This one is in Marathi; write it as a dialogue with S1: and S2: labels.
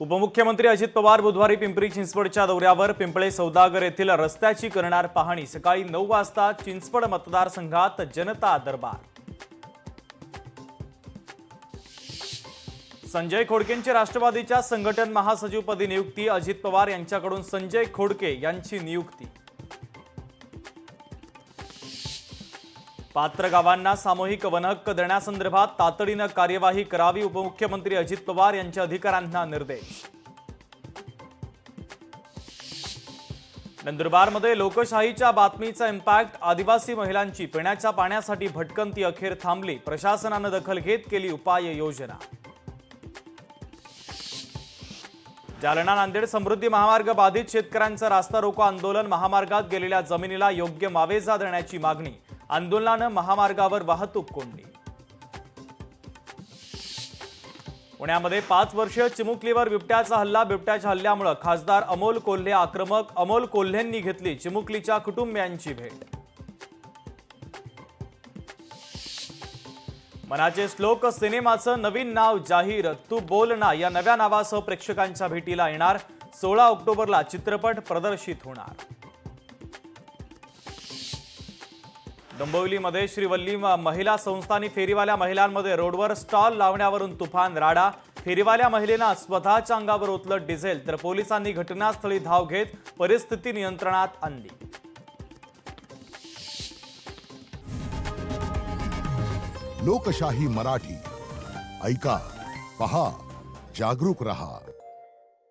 S1: उपमुख्यमंत्री अजित पवार बुधवारी पिंपरी चिंचवडच्या दौऱ्यावर. पिंपळे सौदागर येथील रस्त्याची करणार पाहणी. सकाळी 9 वाजता चिंचवड मतदारसंघात जनता दरबार. संजय खोडकेंची राष्ट्रवादीच्या संघटन महासचिवपदी नियुक्ती. अजित पवार यांच्याकडून संजय खोडके यांची नियुक्ती. पात्र गावांना सामूहिक वनहक्क देण्यासंदर्भात तातडीने कार्यवाही करावी. उपमुख्यमंत्री अजित पवार यांच्या अधिकाऱ्यांना निर्देश. नंदुरबारमध्ये लोकशाहीच्या बातमीचा इम्पॅक्ट. आदिवासी महिलांची पिण्याच्या पाण्यासाठी भटकंती अखेर थांबली. प्रशासनाने दखल घेत केली उपाययोजना. जालना नांदेड समृद्धी महामार्ग बाधित शेतकऱ्यांचं रास्ता रोको आंदोलन. महामार्गात गेलेल्या जमिनीला योग्य मावेजा देण्याची मागणी. आंदोलनाने महामार्गावर वाहतूक कोंडी. पुण्यामध्ये 5 वर्षीय चिमुकलीवर बिबट्याचा हल्ला. बिबट्याच्या हल्ल्यामुळे खासदार अमोल कोल्हे आक्रमक. अमोल कोल्हेंनी घेतली चिमुकलीच्या कुटुंबियांची भेट. मनाचे श्लोक सिनेमाचं नवीन नाव जाहीर. तू बोल ना या नव्या नावासह प्रेक्षकांच्या भेटीला येणार. 16 ऑक्टोबरला चित्रपट प्रदर्शित होणार. डोंबिवलीमध्ये श्रीवल्ली महिला संस्थानी फेरीवाल्या महिलांमध्ये रोडवर स्टॉल लावण्यावरून तुफान राडा. फेरीवाल्या महिलेनं स्वतःच्या अंगावर ओतलं डिझेल, तर पोलिसांनी घटनास्थळी धाव घेत परिस्थिती नियंत्रणात आणली.
S2: लोकशाही मराठी ऐका, पहा, जागरूक रहा.